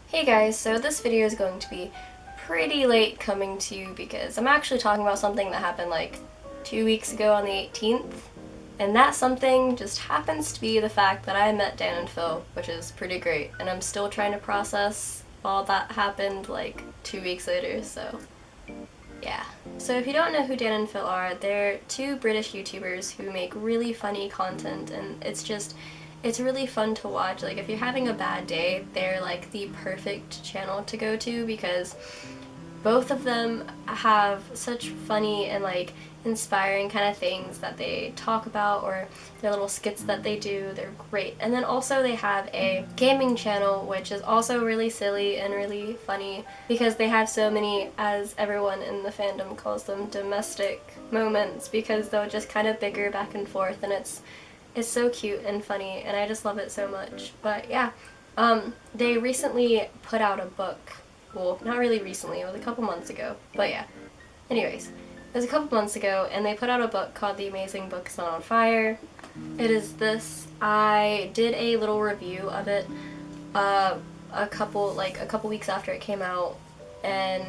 Hey guys, so this video is going to be pretty late coming to you because I'm actually talking about something that happened like 2 weeks ago on the 18th, and that something just happens to be the fact that I met Dan and Phil, which is pretty great, and I'm still trying to process all that happened like 2 weeks later, so yeah. So if you don't know who Dan and Phil are, they're two British YouTubers who make really funny content, and it's really fun to watch. Like, if you're having a bad day, they're like the perfect channel to go to because both of them have such funny and like inspiring kind of things that they talk about, or their little skits that they do. They're great. And then also they have a gaming channel which is also really silly and really funny because they have so many, as everyone in the fandom calls them, domestic moments, because they'll just kind of bicker back and forth, and it's so cute and funny, and I just love it so much. But yeah, they recently put out a book. Well, not really recently, it was a couple months ago. But yeah, anyways, it was a couple months ago, and they put out a book called The Amazing Book Is Not on Fire. It is this. I did a little review of it a couple weeks after it came out, and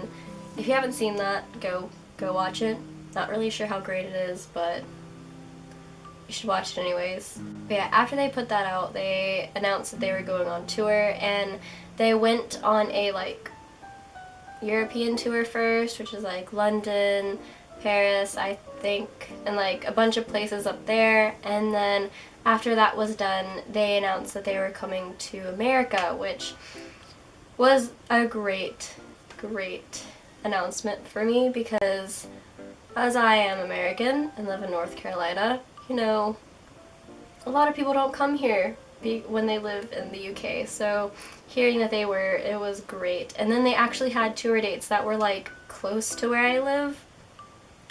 if you haven't seen that, go watch it. Not really sure how great it is, but you should watch it anyways. But yeah, after they put that out, they announced that they were going on tour, and they went on a like European tour first, which is like London, Paris, I think, and like a bunch of places up there. And then after that was done, they announced that they were coming to America, which was a great announcement for me because as I am American and live in North Carolina, you know, a lot of people don't come here when they live in the UK, so hearing that it was great. And then they actually had tour dates that were like close to where I live.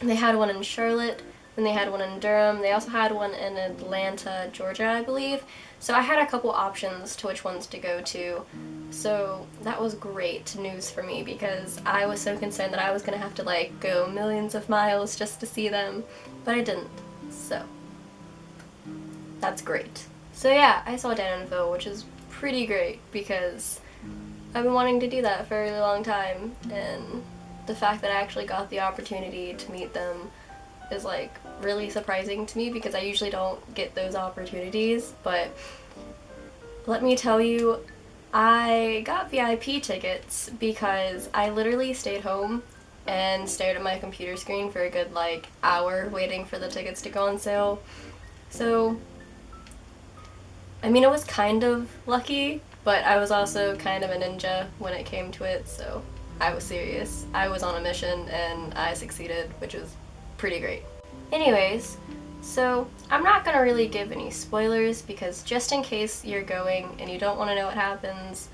They had one in Charlotte, and they had one in Durham. They also had one in Atlanta, Georgia, I believe. So I had a couple options to which ones to go to. So that was great news for me because I was so concerned that I was gonna have to like go millions of miles just to see them, but I didn't. So that's great. So yeah, I saw Dan and Phil, which is pretty great because I've been wanting to do that for a really long time, and the fact that I actually got the opportunity to meet them is like really surprising to me because I usually don't get those opportunities. But let me tell you, I got VIP tickets because I literally stayed home and stared at my computer screen for a good like hour waiting for the tickets to go on sale. So I mean, it was kind of lucky, but I was also kind of a ninja when it came to it, so I was serious. I was on a mission and I succeeded, which was pretty great. Anyways, so I'm not gonna really give any spoilers because just in case you're going and you don't want to know what happens,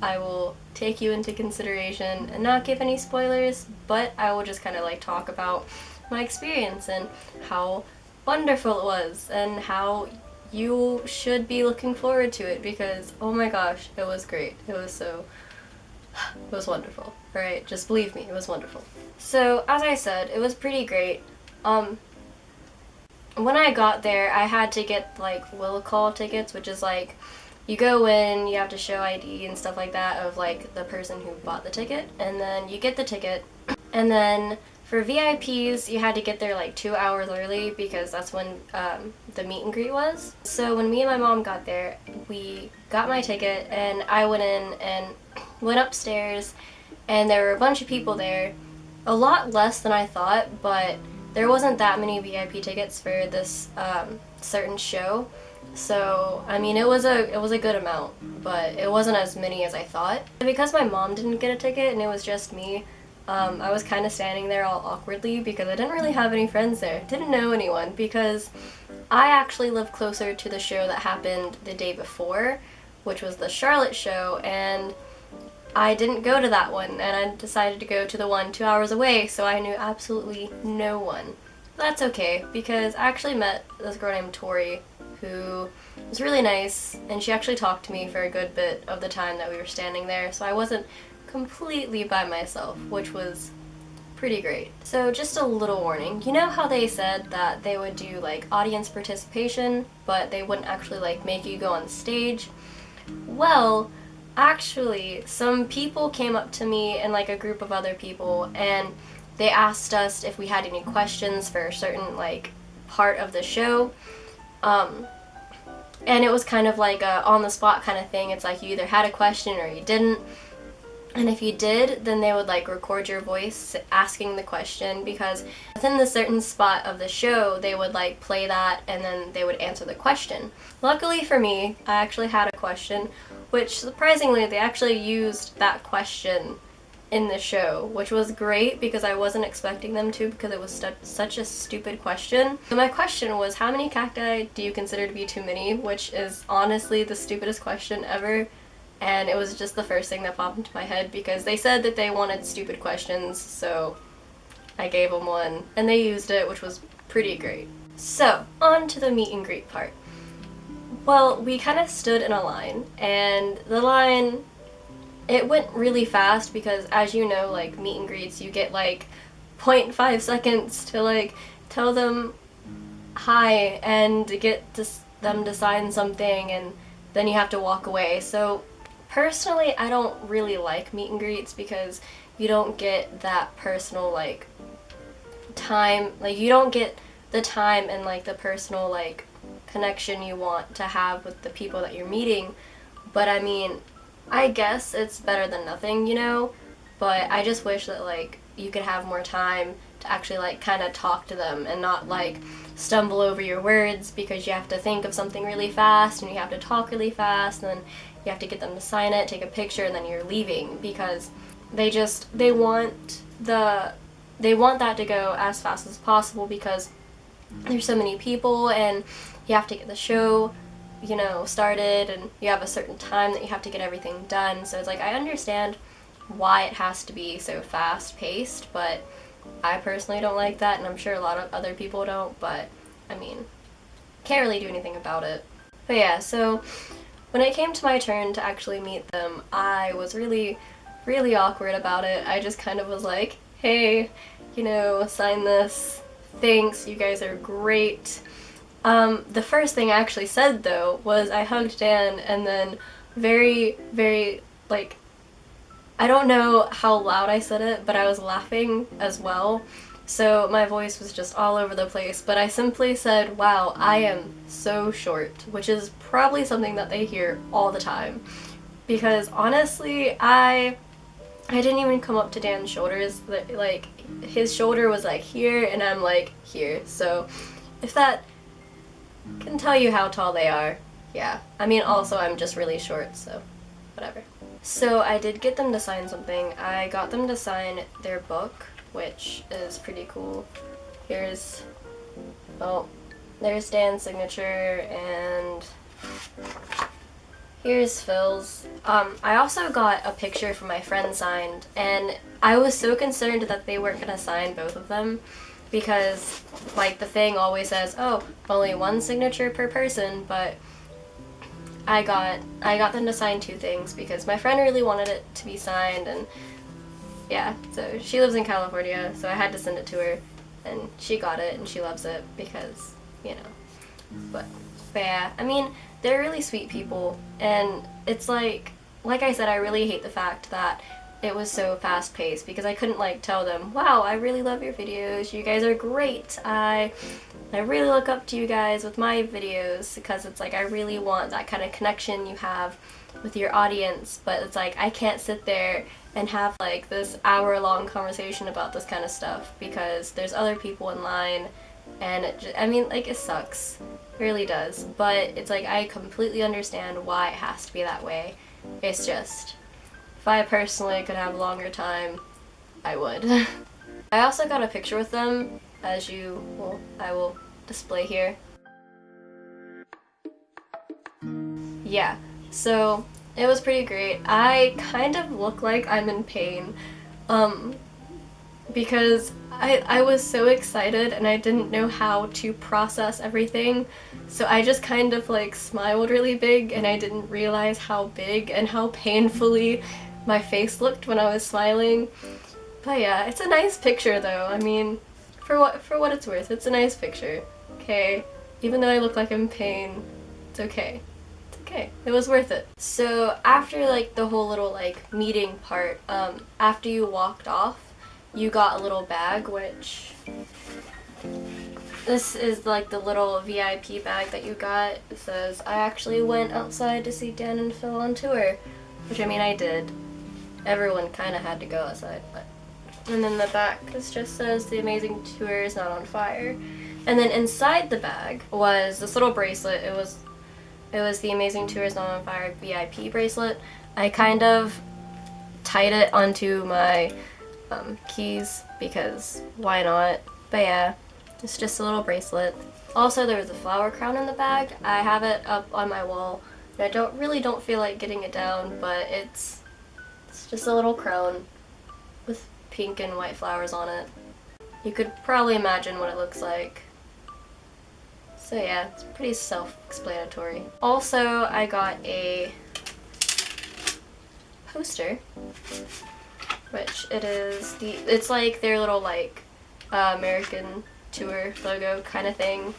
I will take you into consideration and not give any spoilers, but I will just kind of like talk about my experience and how wonderful it was and how you should be looking forward to it because, oh my gosh, it was great. It was wonderful. Alright, just believe me, it was wonderful. So, as I said, it was pretty great. When I got there, I had to get like will call tickets, which is like you go in, you have to show ID and stuff like that of like the person who bought the ticket, and then you get the ticket, and then for VIPs, you had to get there like 2 hours early because that's when the meet and greet was. So when me and my mom got there, we got my ticket and I went in and went upstairs, and there were a bunch of people there. A lot less than I thought, but there wasn't that many VIP tickets for this certain show. So, I mean, it was a good amount, but it wasn't as many as I thought. Because my mom didn't get a ticket and it was just me, I was kind of standing there all awkwardly because I didn't really have any friends there. Didn't know anyone because I actually live closer to the show that happened the day before, which was the Charlotte show, and I didn't go to that one, and I decided to go to the one 2 hours away, so I knew absolutely no one. That's okay, because I actually met this girl named Tori, who was really nice, and she actually talked to me for a good bit of the time that we were standing there, so I wasn't completely by myself, which was pretty great. So just a little warning, you know how they said that they would do like audience participation, but they wouldn't actually like make you go on stage? Well, actually, some people came up to me and like a group of other people, and they asked us if we had any questions for a certain like part of the show. And it was kind of like a on the spot kind of thing. It's like you either had a question or you didn't. And if you did, then they would like record your voice asking the question, because within the certain spot of the show, they would like play that and then they would answer the question. Luckily for me, I actually had a question, which surprisingly, they actually used that question in the show, which was great because I wasn't expecting them to, because it was such a stupid question. So my question was, how many cacti do you consider to be too many? Which is honestly the stupidest question ever. And it was just the first thing that popped into my head, because they said that they wanted stupid questions, so I gave them one, and they used it, which was pretty great. So, on to the meet and greet part. Well, we kind of stood in a line, and the line, it went really fast because, as you know, like, meet and greets, you get, like, 0.5 seconds to, like, tell them hi and get them to sign something, and then you have to walk away. So, personally, I don't really like meet and greets because you don't get that personal, like, time. Like, you don't get the time and, like, the personal, like, connection you want to have with the people that you're meeting. But, I mean, I guess it's better than nothing, you know? But I just wish that, like, you could have more time to actually, like, kind of talk to them and not, like, stumble over your words because you have to think of something really fast and you have to talk really fast, and then you have to get them to sign it, take a picture, and then you're leaving, because they want that to go as fast as possible because there's so many people and you have to get the show, you know, started, and you have a certain time that you have to get everything done. So it's like, I understand why it has to be so fast paced, but I personally don't like that, and I'm sure a lot of other people don't, but I mean, can't really do anything about it. But yeah, so when it came to my turn to actually meet them, I was really, really awkward about it. I just kind of was like, hey, you know, sign this. Thanks, you guys are great. The first thing I actually said, though, was I hugged Dan, and then very, very, like, I don't know how loud I said it, but I was laughing as well. So my voice was just all over the place, but I simply said, wow, I am so short, which is probably something that they hear all the time. Because honestly, I didn't even come up to Dan's shoulders. Like, his shoulder was like here, and I'm like here. So if that can tell you how tall they are, yeah. I mean, also I'm just really short, so whatever. So I did get them to sign something. I got them to sign their book, which is pretty cool. There's Dan's signature, and here's Phil's. I also got a picture from my friend signed, and I was so concerned that they weren't gonna sign both of them, because, like, the thing always says, oh, only one signature per person, but I got them to sign 2 things because my friend really wanted it to be signed, and yeah, so she lives in California, so I had to send it to her, and she got it, and she loves it because, you know, but yeah, I mean, they're really sweet people, and it's like I said, I really hate the fact that it was so fast-paced, because I couldn't, like, tell them, wow, I really love your videos, you guys are great, I really look up to you guys with my videos, because it's like, I really want that kind of connection you have with your audience, but it's like, I can't sit there and have, like, this hour-long conversation about this kind of stuff, because there's other people in line, and I mean, like, it sucks. It really does. But it's like, I completely understand why it has to be that way. It's just, if I personally could have longer time, I would. I also got a picture with them, as I will display here. Yeah, so it was pretty great. I kind of look like I'm in pain, because I was so excited and I didn't know how to process everything, so I just kind of, like, smiled really big, and I didn't realize how big and how painfully my face looked when I was smiling. But yeah, it's a nice picture though. I mean, for what it's worth, it's a nice picture. Okay, even though I look like I'm in pain, it's okay. okay, it was worth it. So after like the whole little like meeting part, after you walked off, you got a little bag, which this is like the little VIP bag that you got. It says, I actually went outside to see Dan and Phil on tour, which I mean I did. Everyone kind of had to go outside, but. And then the back, this just says the amazing tour is not on fire. And then inside the bag was this little bracelet. It was the amazing tour is not on fire VIP bracelet. I kind of tied it onto my keys because why not? But yeah, it's just a little bracelet. Also, there was a flower crown in the bag. I have it up on my wall. And I don't feel like getting it down, but it's just a little crown with pink and white flowers on it. You could probably imagine what it looks like. So yeah, it's pretty self-explanatory. Also, I got a poster, which it's like their little like American tour logo kind of thing.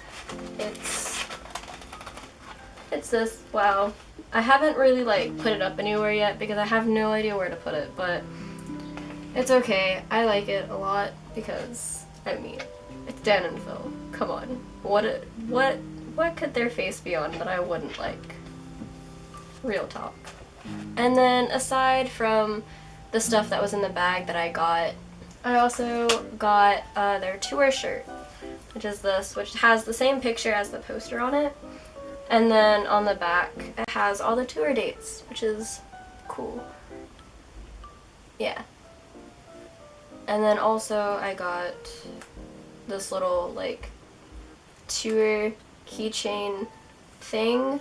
It's this, wow. I haven't really like put it up anywhere yet because I have no idea where to put it, but it's okay. I like it a lot because, I mean, it's Dan and Phil. Come on. What could their face be on that I wouldn't like? Real talk. And then aside from the stuff that was in the bag that I got, I also got their tour shirt, which is this, which has the same picture as the poster on it. And then on the back, it has all the tour dates, which is cool. Yeah. And then also I got this little like tour keychain thing.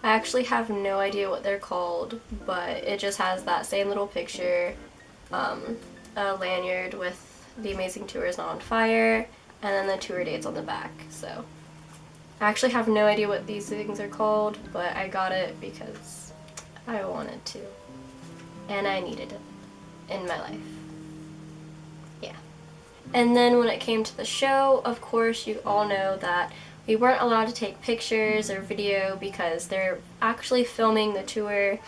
I actually have no idea what they're called, but it just has that same little picture, a lanyard with the amazing tour is not on fire, and then the tour dates on the back. So I actually have no idea what these things are called, but I got it because I wanted to, and I needed it in my life. Yeah. And then when it came to the show, of course, you all know that we weren't allowed to take pictures or video because they're actually filming the tour,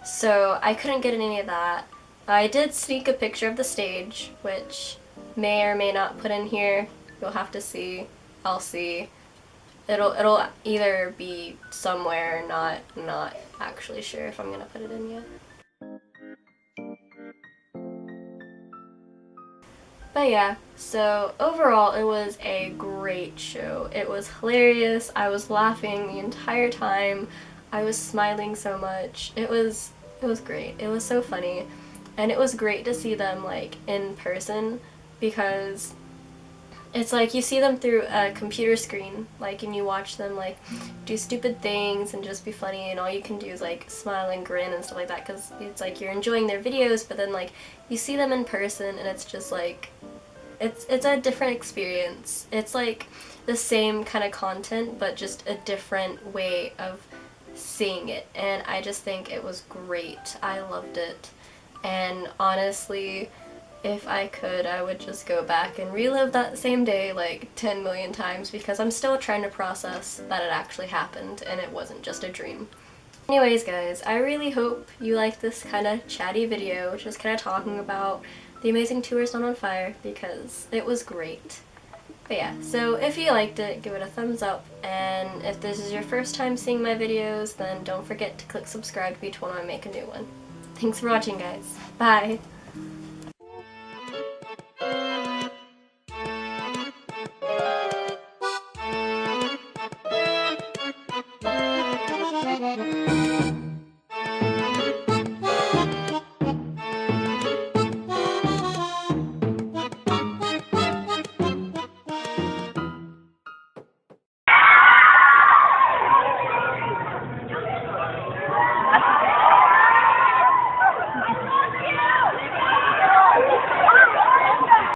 so I couldn't get any of that. I did sneak a picture of the stage, which may or may not put in here. You'll have to see. I'll see. It'll either be somewhere, not actually sure if I'm gonna put it in yet. But yeah, so overall it was a great show. It was hilarious. I was laughing the entire time. I was smiling so much. It was great. It was so funny. And it was great to see them like in person because it's like you see them through a computer screen, like, and you watch them like do stupid things and just be funny, and all you can do is like smile and grin and stuff like that because it's like you're enjoying their videos, but then like you see them in person and it's just like it's a different experience. It's like the same kind of content but just a different way of seeing it, and I just think it was great. I loved it, and honestly, if I could, I would just go back and relive that same day like 10 million times because I'm still trying to process that it actually happened and it wasn't just a dream. Anyways guys, I really hope you liked this kind of chatty video, just kind of talking about The Amazing Tour is Not on Fire because it was great. But yeah, so if you liked it, give it a thumbs up, and if this is your first time seeing my videos, then don't forget to click subscribe to be told when I make a new one. Thanks for watching guys. Bye!